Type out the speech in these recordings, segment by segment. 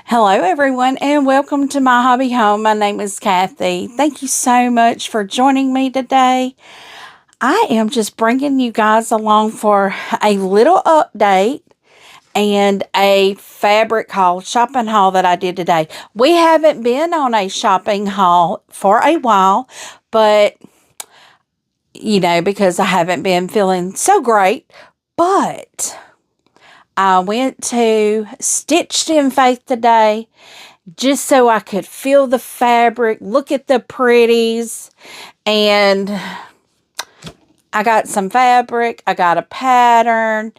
Hello, everyone, and welcome to my hobby home. My name is Cathy. Thank you so much for joining me today. I am just bringing you guys along for a little update and a fabric haul, shopping haul that I did today. We haven't been on a shopping haul for a while, but because I haven't been feeling so great, but I went to Stitched in Faith today just so I could feel the fabric, look at the pretties, and I got some fabric, I got a pattern.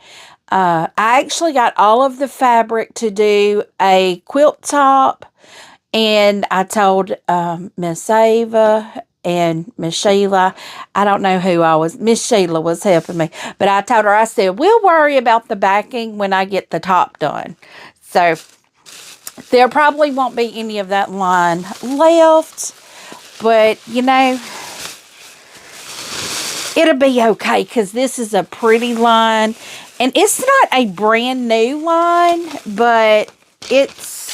I actually got all of the fabric to do a quilt top, and I told Miss Ava and Miss Sheila, I don't know who Miss Sheila was helping me, but I told her, I said, we'll worry about the backing when I get the top done. So there probably won't be any of that line left, but it'll be okay because this is a pretty line, and it's not a brand new line, but it's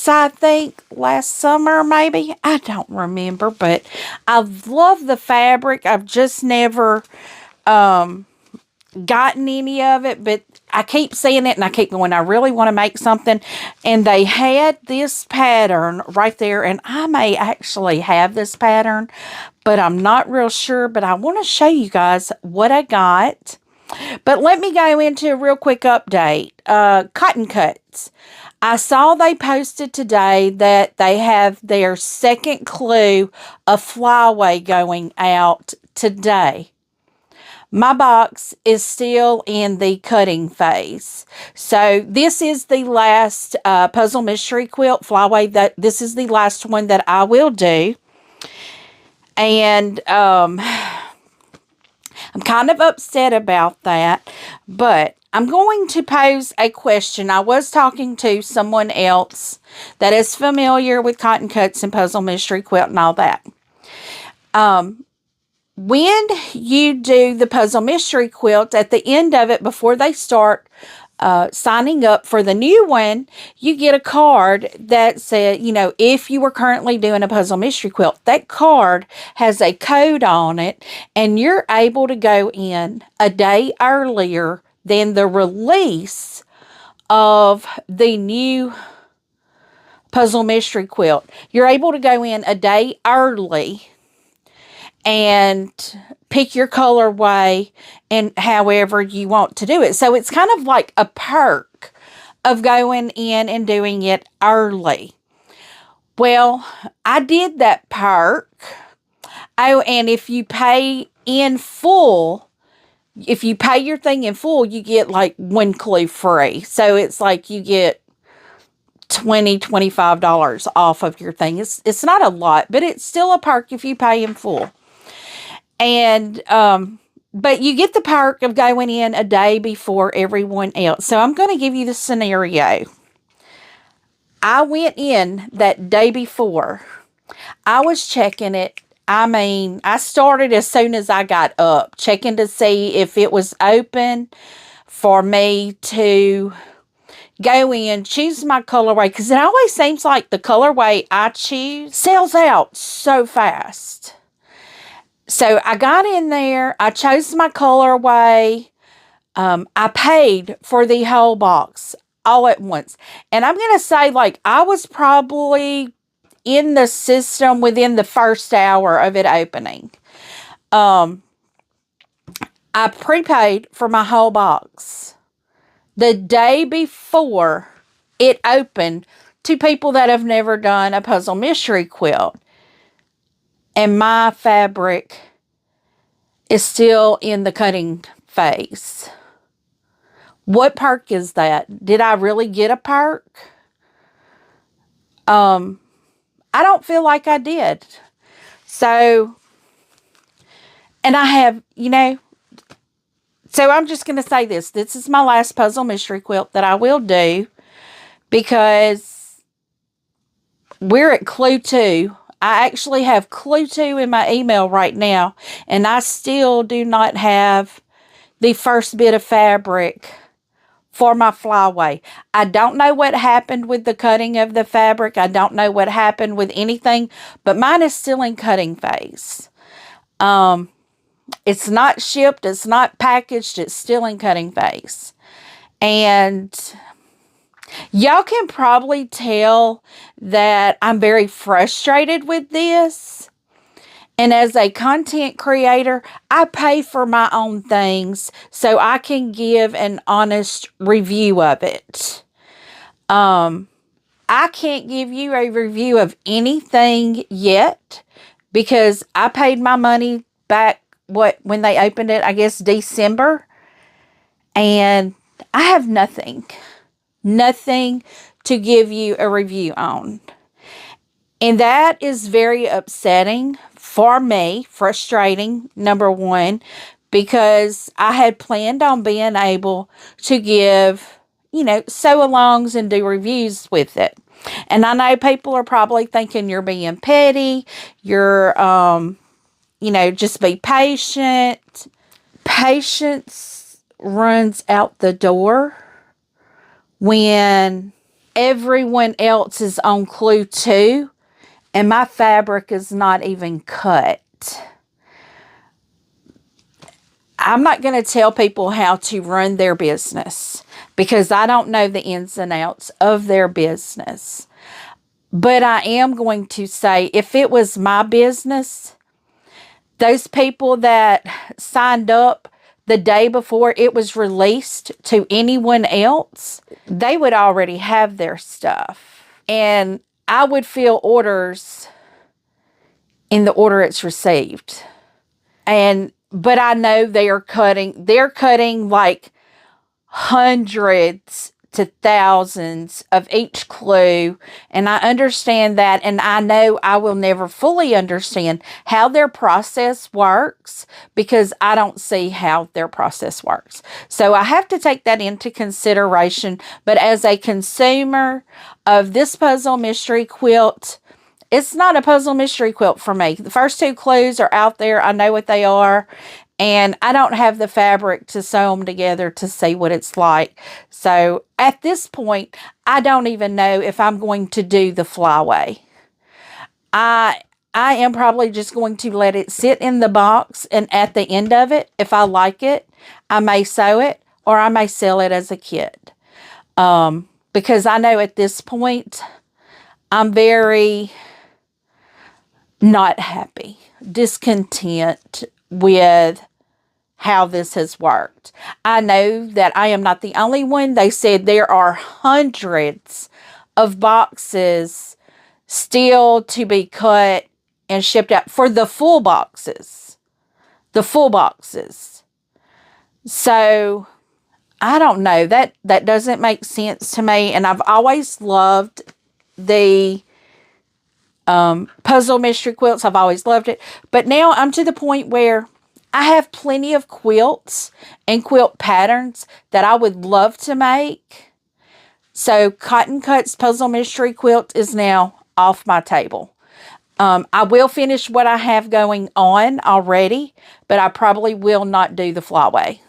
I think last summer maybe, I don't remember, but I love the fabric. I've just never gotten any of it, but I keep seeing it and I keep going, I really want to make something. And they had this pattern right there, and I may actually have this pattern, but I'm not real sure. But I want to show you guys what I got. But let me go into a real quick update. Cotton Cuts. I saw they posted today that they have their second clue of flyaway going out today. My box is still in the cutting phase. So this is the last Puzzle Mystery Quilt flyaway. This is the last one that I will do. And I'm kind of upset about that, but I'm going to pose a question. I was talking to someone else that is familiar with Cotton Cuts and Puzzle Mystery Quilt and all that. When you do the Puzzle Mystery Quilt, at the end of it, before they start signing up for the new one, you get a card that said, if you were currently doing a Puzzle Mystery Quilt, that card has a code on it, and you're able to go in a day earlier than the release of the new Puzzle Mystery Quilt. You're able to go in a day early and pick your colorway and however you want to do it. So it's kind of like a perk of going in and doing it early. Well, I did that perk. Oh, and if you pay in full, if you pay your thing in full, you get like one clue free. So it's like you get $25 off of your thing. It's not a lot, but it's still a perk if you pay in full. And, but you get the perk of going in a day before everyone else. So I'm going to give you the scenario. I went in that day before. I was checking it. I started as soon as I got up, checking to see if it was open for me to go in, choose my colorway, because it always seems like the colorway I choose sells out so fast. So I got in there, I chose my colorway, I paid for the whole box all at once. And I'm going to say, I was probably in the system within the first hour of it opening. I prepaid for my whole box the day before it opened to people that have never done a Puzzle Mystery Quilt. And my fabric is still in the cutting phase. What perk is that? Did I really get a perk? I don't feel like I did. So, and I have, so I'm just going to say this. This is my last Puzzle Mystery Quilt that I will do, because we're at Clue 2. I actually have Clue 2 in my email right now, and I still do not have the first bit of fabric for my flyaway. I don't know what happened with the cutting of the fabric. I don't know what happened with anything, but mine is still in cutting phase. It's not shipped, it's not packaged, it's still in cutting phase. And y'all can probably tell that I'm very frustrated with this. And as a content creator, I pay for my own things so I can give an honest review of it. I can't give you a review of anything yet because I paid my money back when they opened it, I guess December. And I have nothing to give you a review on. And that is very upsetting for me, frustrating, number one, because I had planned on being able to give, sew-alongs and do reviews with it. And I know people are probably thinking you're being petty, you're, just be patient. Patience runs out the door when everyone else is on clue 2 and my fabric is not even cut. I'm not going to tell people how to run their business because I don't know the ins and outs of their business. But I am going to say, if it was my business, those people that signed up the day before it was released to anyone else, they would already have their stuff. And I would fill orders in the order it's received. But I know they're cutting like hundreds to thousands of each clue. And I understand that. And I know I will never fully understand how their process works because I don't see how their process works. So I have to take that into consideration. But as a consumer of this puzzle mystery quilt, it's not a puzzle mystery quilt for me. The first 2 clues are out there. I know what they are. And I don't have the fabric to sew them together to see what it's like. So at this point, I don't even know if I'm going to do the flyaway. I am probably just going to let it sit in the box. And at the end of it, if I like it, I may sew it or I may sell it as a kit. Because I know at this point, I'm very not happy, discontent with how this has worked. I know that I am not the only one. They said there are hundreds of boxes still to be cut and shipped out for the full boxes. The full boxes. So, I don't know. That doesn't make sense to me. And I've always loved the puzzle mystery quilts. I've always loved it. But now I'm to the point where I have plenty of quilts and quilt patterns that I would love to make. So Cotton Cuts Puzzle Mystery Quilt is now off my table. I will finish what I have going on already, but I probably will not do the flyaway.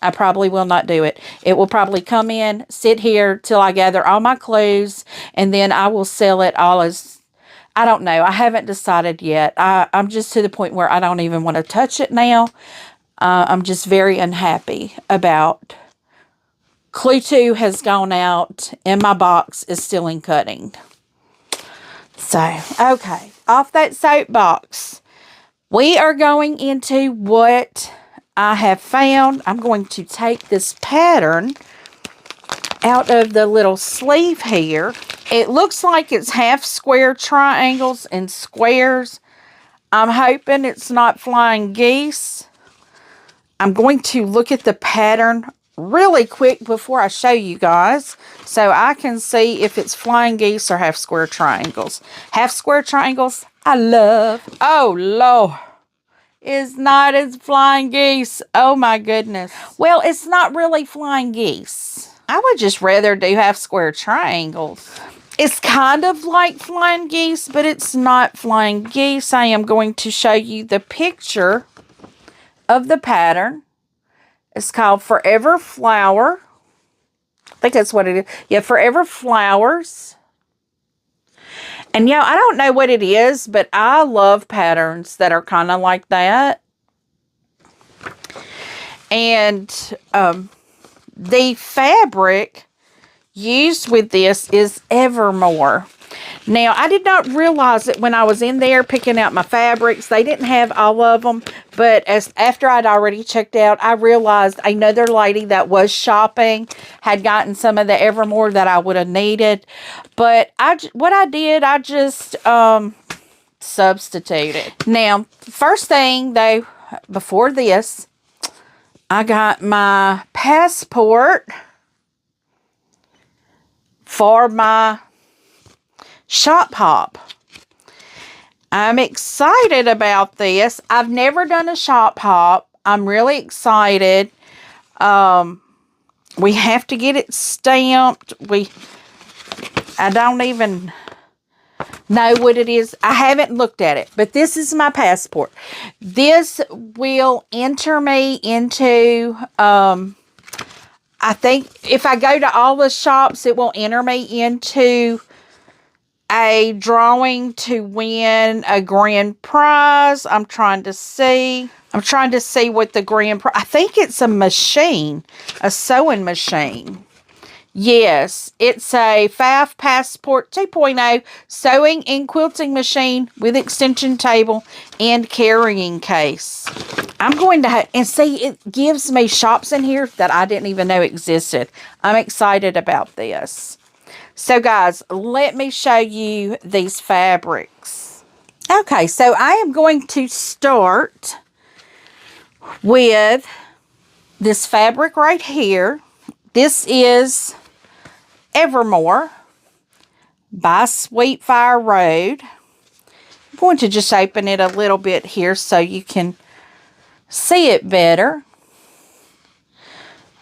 I probably will not do it. It will probably come in, sit here till I gather all my clues, and then I will sell it all as... I don't know. I haven't decided yet. I'm just to the point where I don't even want to touch it now. I'm just very unhappy about... Clue 2 has gone out and my box is still in cutting. So, okay. Off that soapbox, we are going into what I have found. I'm going to take this pattern out of the little sleeve here. It looks like it's half square triangles and squares. I'm hoping it's not flying geese. I'm going to look at the pattern really quick before I show you guys so I can see if it's flying geese or half square triangles. Half square triangles, I love. Oh, Lord. It's not as flying geese. Oh, my goodness. Well, it's not really flying geese. I would just rather do half square triangles. It's kind of like flying geese, but it's not flying geese. I am going to show you the picture of the pattern. It's called Forever Flower. think that's what it is. Yeah, Forever Flowers. And yeah, I don't know what it is, but I love patterns that are kind of like that. And the fabric used with this is Evermore. Now, I did not realize that when I was in there picking out my fabrics, they didn't have all of them. But after I'd already checked out, I realized another lady that was shopping had gotten some of the Evermore that I would have needed. But what I did, I just substituted. Now, first thing though, before this, I got my passport for my shop hop. I'm excited about this. I've never done a shop hop. I'm really excited. We have to get it stamped. I don't even know what it is. I haven't looked at it, but this is my passport. This will enter me into, I think if I go to all the shops, it will enter me into a drawing to win a grand prize. I'm trying to see what the grand prize, I think it's a machine, a sewing machine. Yes, it's a Pfaff Passport 2.0 sewing and quilting machine with extension table and carrying case. I'm going to and see, it gives me shops in here that I didn't even know existed. I'm excited about this. So guys, let me show you these fabrics. Okay, so I am going to start with this fabric right here. This is Evermore by Sweet Fire Road. I'm going to just open it a little bit here so you can see it better.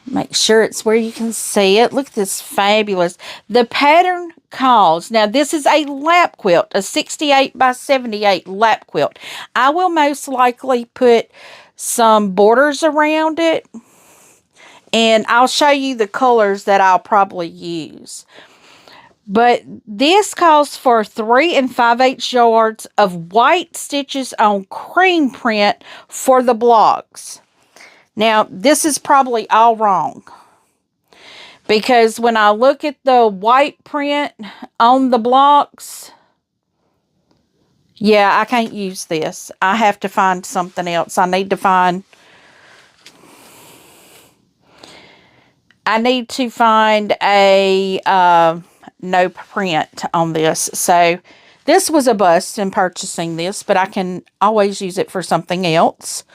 Make sure it's where you can see it. Look at this fabulous. The pattern calls. Now, this is a lap quilt, a 68 by 78 lap quilt. I will most likely put some borders around it. And I'll show you the colors that I'll probably use. But this calls for 3 5/8 yards of white stitches on cream print for the blocks. Now, this is probably all wrong. Because when I look at the white print on the blocks, yeah, I can't use this. I have to find something else. I need to find a no print on this. So this was a bust in purchasing this, but I can always use it for something else.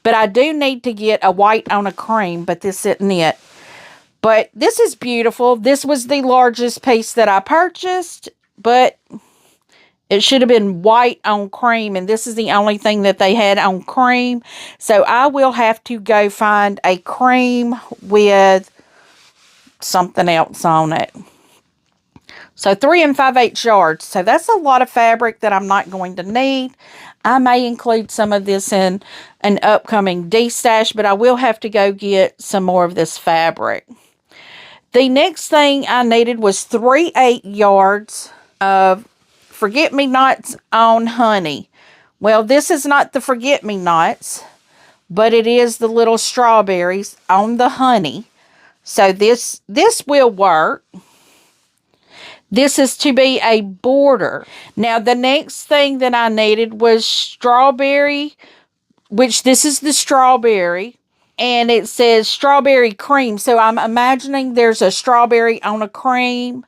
But I do need to get a white on a cream, but this isn't it. But this is beautiful. This was the largest piece that I purchased, but it should have been white on cream, and this is the only thing that they had on cream. So I will have to go find a cream with something else on it. So 3 5/8 yards. So that's a lot of fabric that I'm not going to need. I may include some of this in an upcoming D-stash, but I will have to go get some more of this fabric. The next thing I needed was 3/8 yards of forget-me-nots on honey. Well, this is not the forget-me-nots, but it is the little strawberries on the honey. So this will work. This is to be a border. Now, the next thing that I needed was strawberry, which this is the strawberry, and it says strawberry cream. So I'm imagining there's a strawberry on a cream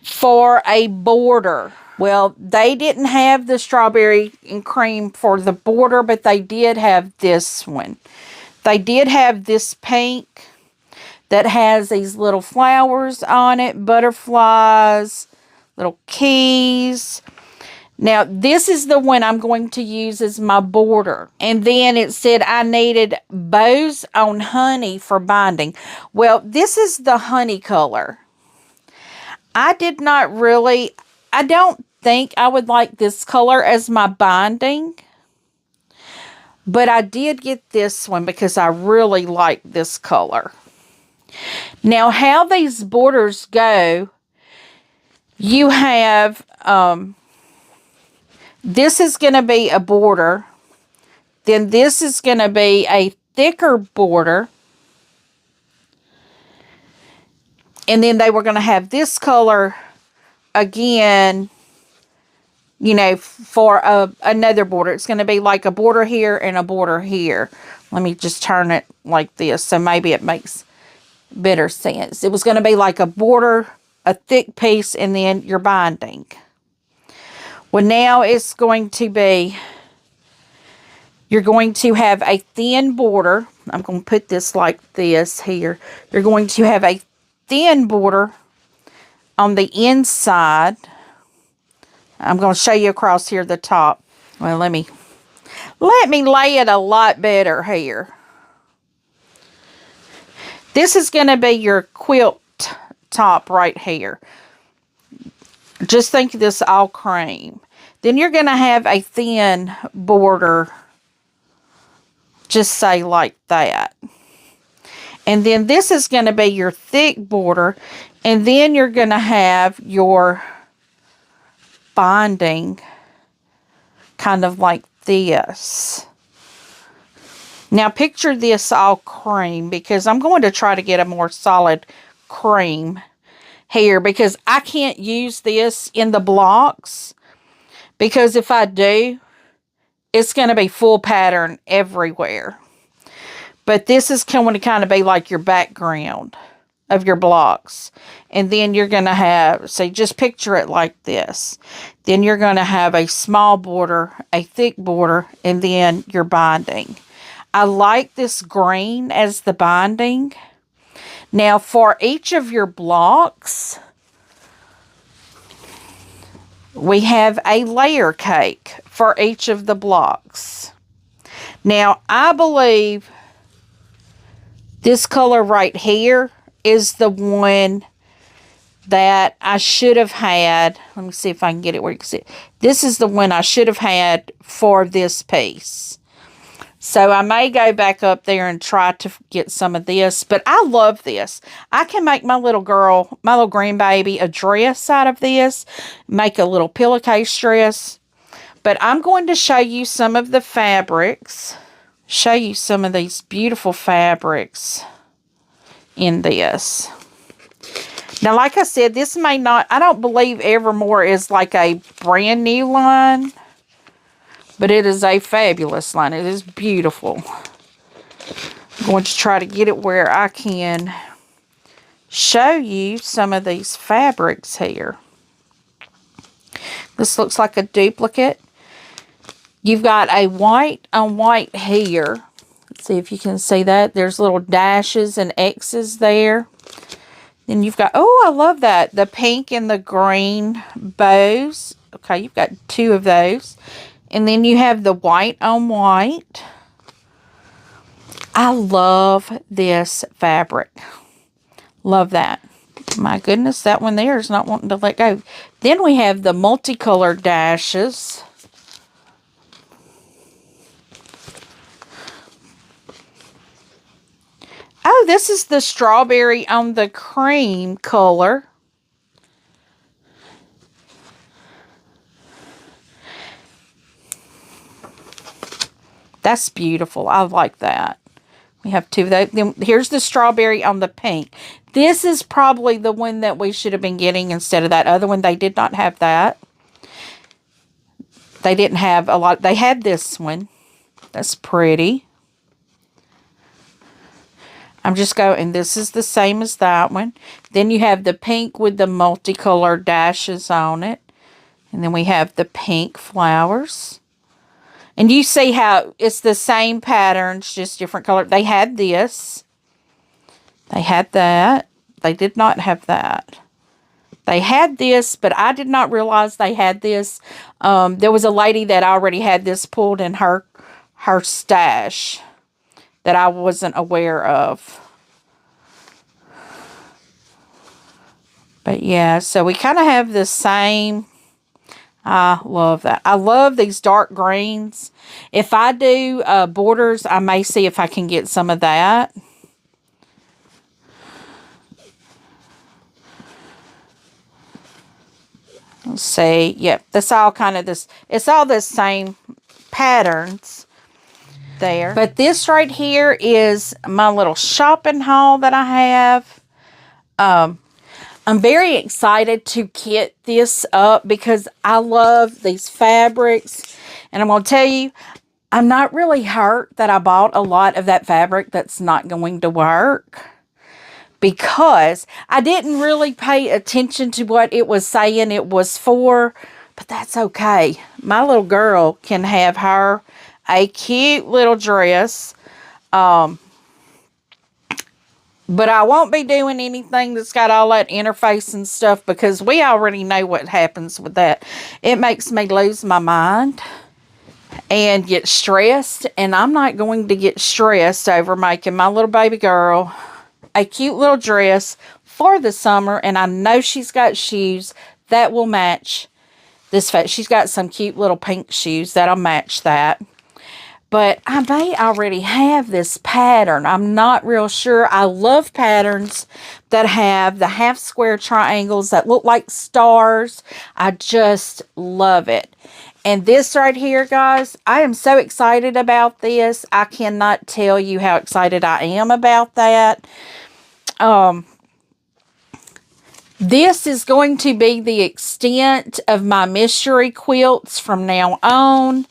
for a border. Well, they didn't have the strawberry and cream for the border, but they did have this one. They did have this pink that has these little flowers on it, butterflies, little keys. Now, this is the one I'm going to use as my border. And then it said I needed bows on honey for binding. Well, this is the honey color. I don't think I would like this color as my binding. But I did get this one because I really like this color. Now, how these borders go, you have, this is going to be a border. Then this is going to be a thicker border. And then they were going to have this color again, you know, for another border. It's going to be like a border here and a border here. Let me just turn it like this so maybe it makes better sense. It was going to be like a border, a thick piece, and then your binding. Well, now it's going to be, you're going to have a thin border. I'm going to put this like this here. You're going to have a thin border on the inside. I'm going to show you across here the top. Well, let me lay it a lot better here. This is going to be your quilt top right here. Just think of this all cream. Then you're going to have a thin border, just say like that. And then this is going to be your thick border. And then you're going to have your binding kind of like this. Now picture this all cream, because I'm going to try to get a more solid cream here, because I can't use this in the blocks, because if I do, it's going to be full pattern everywhere. But this is going to kind of be like your background of your blocks. And then you're going to have, so just picture it like this. Then you're going to have a small border, a thick border, and then your binding. I like this green as the binding. Now for each of your blocks, we have a layer cake for each of the blocks. Now I believe this color right here is the one that I should have had. Let me see if I can get it where you can see it. This is the one I should have had for this piece. So I may go back up there and try to get some of this. But I love this. I can make my little girl, my little grandbaby, a dress out of this. Make a little pillowcase dress. But I'm going to show you some of the fabrics. Show you some of these beautiful fabrics in this. Now, like I said, this may not, I don't believe Evermore is like a brand new line. But it is a fabulous line. It is beautiful. I'm going to try to get it where I can show you some of these fabrics here. This looks like a duplicate. You've got a white on white here. Let's see if you can see that. There's little dashes and X's there. Then you've got, oh, I love that. The pink and the green bows. Okay, you've got two of those. And then you have the white on white. I love this fabric. Love that. My goodness, that one there is not wanting to let go. Then we have the multicolored dashes. Oh, this is the strawberry on the cream color. That's beautiful. I like that. We have two of those. Then here's the strawberry on the pink. This is probably the one that we should have been getting instead of that other one. They did not have that. They didn't have a lot. They had this one. That's pretty. I'm just going, and this is the same as that one. Then you have the pink with the multicolored dashes on it. And then we have the pink flowers. And you see how it's the same patterns, just different color. They had this. They had that. They did not have that. They had this, but I did not realize they had this. There was a lady that already had this pulled in her stash that I wasn't aware of. But yeah, so we kind of have the same. I love that. I love these dark greens. If I do borders, I may see if I can get some of that. Let's see. Yep, that's all kind of this. It's all the same patterns there. But this right here is my little shopping haul that I have. I'm very excited to kit this up because I love these fabrics. And I'm going to tell you, I'm not really hurt that I bought a lot of that fabric that's not going to work, because I didn't really pay attention to what it was saying it was for, but that's okay. My little girl can have her a cute little dress, but I won't be doing anything that's got all that interface and stuff, because we already know what happens with that. It makes me lose my mind and get stressed, and I'm not going to get stressed over making my little baby girl a cute little dress for the summer. And I know she's got shoes that will match this. She's got some cute little pink shoes that'll match that. But I may already have this pattern. I'm not real sure. I love patterns that have the half square triangles that look like stars. I just love it. And this right here, guys, I am so excited about this. I cannot tell you how excited I am about that. This is going to be the extent of my mystery quilts from now on.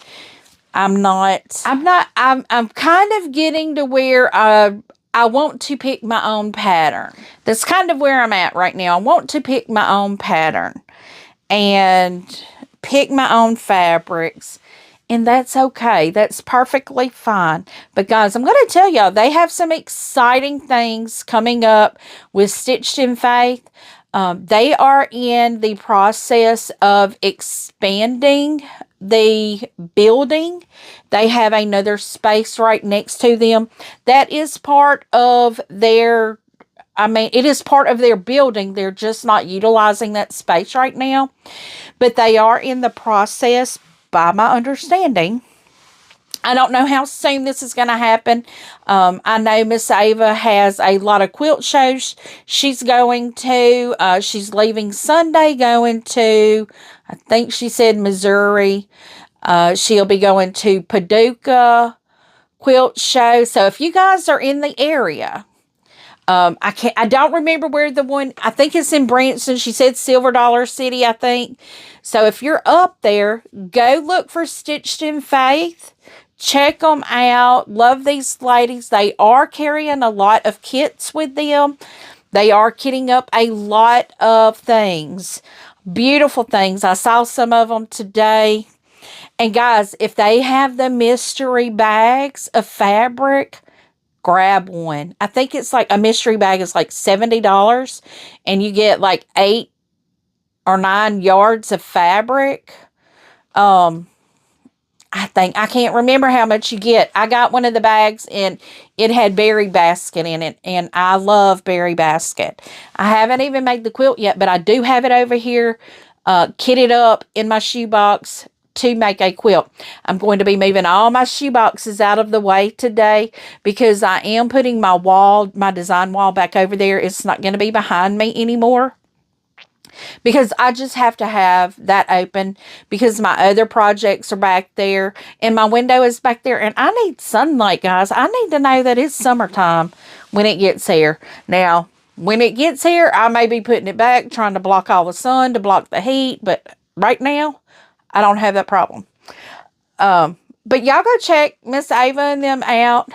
I'm kind of getting to where I want to pick my own pattern. That's kind of where I'm at right now. I want to pick my own pattern and pick my own fabrics, and that's okay. That's perfectly fine. But guys, I'm going to tell y'all, they have some exciting things coming up with Stitched in Faith. They are in the process of expanding the building. They have another space right next to them. That is part of their, it is part of their building. They're just not utilizing that space right now. But they are in the process, by my understanding. I don't know how soon this is going to happen. I know Miss Ava has a lot of quilt shows she's going to. She's leaving Sunday, going to, I think she said Missouri. She'll be going to Paducah quilt show. So if you guys are in the area, I don't remember where the one, I think it's in Branson. She said Silver Dollar City, I think. So if you're up there, go look for Stitched in Faith. Check them out. Love these ladies. They are carrying a lot of kits with them. They are kitting up a lot of things. Beautiful things. I saw some of them today. And guys, if they have the mystery bags of fabric, grab one. I think it's like a mystery bag is like $70, and you get like 8 or 9 yards of fabric. I can't remember how much you get. I got one of the bags and it had berry basket in it, and I love berry basket. I haven't even made the quilt yet, but I do have it over here kitted up in my shoebox to make a quilt. I'm going to be moving all my shoe boxes out of the way today, because I am putting my design wall back over there. It's not going to be behind me anymore, because I just have to have that open, because my other projects are back there and my window is back there, and I need sunlight, guys. I need to know that it's summertime when it gets here. Now, when it gets here, I may be putting it back, trying to block all the sun, to block the heat, but right now, I don't have that problem. But y'all go check Miss Ava and them out.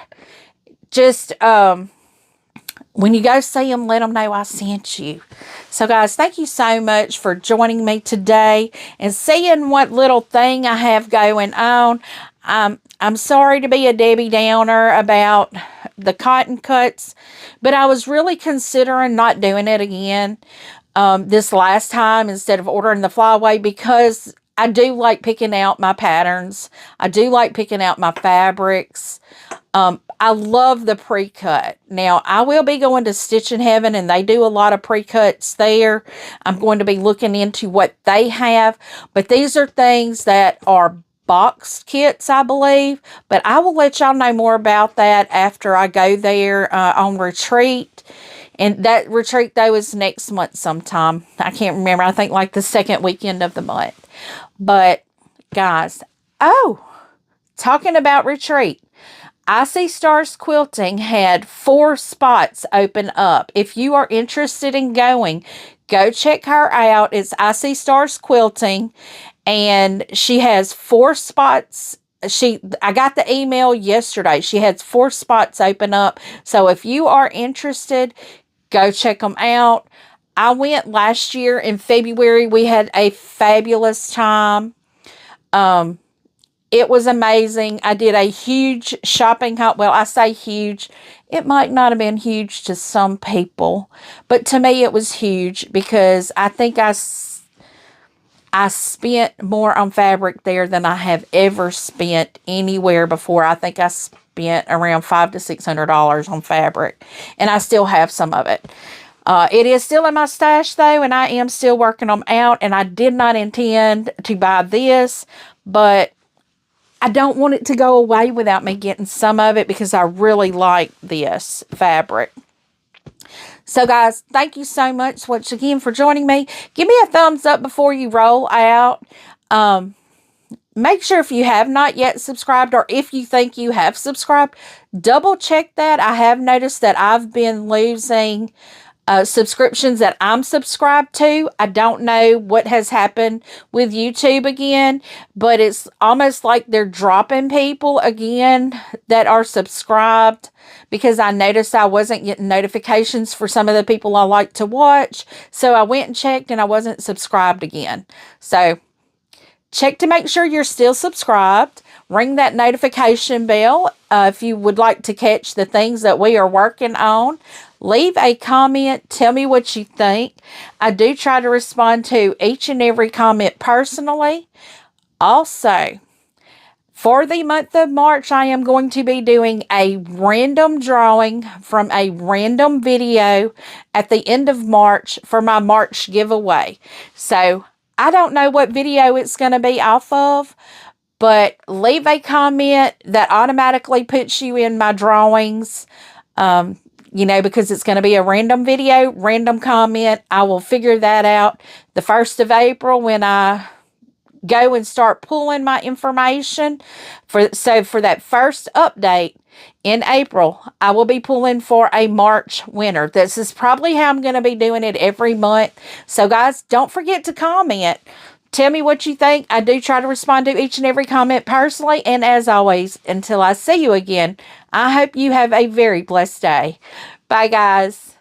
Just, when you go see them, let them know I sent you. So, guys, thank you so much for joining me today and seeing what little thing I have going on. I'm sorry to be a Debbie Downer about the cotton cuts, but I was really considering not doing it again this last time instead of ordering the flyaway, because I do like picking out my patterns. I do like picking out my fabrics. I love the pre-cut. Now, I will be going to Stitch in Heaven, and they do a lot of pre-cuts there. I'm going to be looking into what they have. But these are things that are boxed kits, I believe. But I will let y'all know more about that after I go there on retreat And that retreat, though, is next month sometime. I can't remember. I think like the second weekend of the month. But, guys, talking about retreat, Icy Stars Quilting had 4 spots open up. If you are interested in going, go check her out. It's Icy Stars Quilting, and she has 4 spots. I got the email yesterday. She has 4 spots open up. So if you are interested, go check them out. I went last year in February. We had a fabulous time. It was amazing. I did a huge shopping haul. Well, I say huge. It might not have been huge to some people, but to me it was huge because I think I spent more on fabric there than I have ever spent anywhere before. I think I spent around $500 to $600 on fabric, and I still have some of it. It is still in my stash though, and I am still working them out, and I did not intend to buy this, but I don't want it to go away without me getting some of it because I really like this fabric. So, guys, thank you so much once again for joining me. Give me a thumbs up before you roll out. Make sure if you have not yet subscribed, or if you think you have subscribed, double check that. I have noticed that I've been losing subscriptions that I'm subscribed to. I don't know what has happened with YouTube again, but it's almost like they're dropping people again that are subscribed, because I noticed I wasn't getting notifications for some of the people I like to watch. So I went and checked, and I wasn't subscribed again. So check to make sure you're still subscribed. Ring that notification bell if you would like to catch the things that we are working on. Leave a comment. Tell me what you think. I do try to respond to each and every comment personally. Also, for the month of March, I am going to be doing a random drawing from a random video at the end of March for my March giveaway. So, I don't know what video it's going to be off of, but leave a comment that automatically puts you in my drawings. Because it's going to be a random video, random comment. I will figure that out the 1st of April when I go and start pulling my information. So for that first update in April, I will be pulling for a March winner. This is probably how I'm going to be doing it every month. So guys, don't forget to comment. Tell me what you think. I do try to respond to each and every comment personally. And as always, until I see you again, I hope you have a very blessed day. Bye, guys.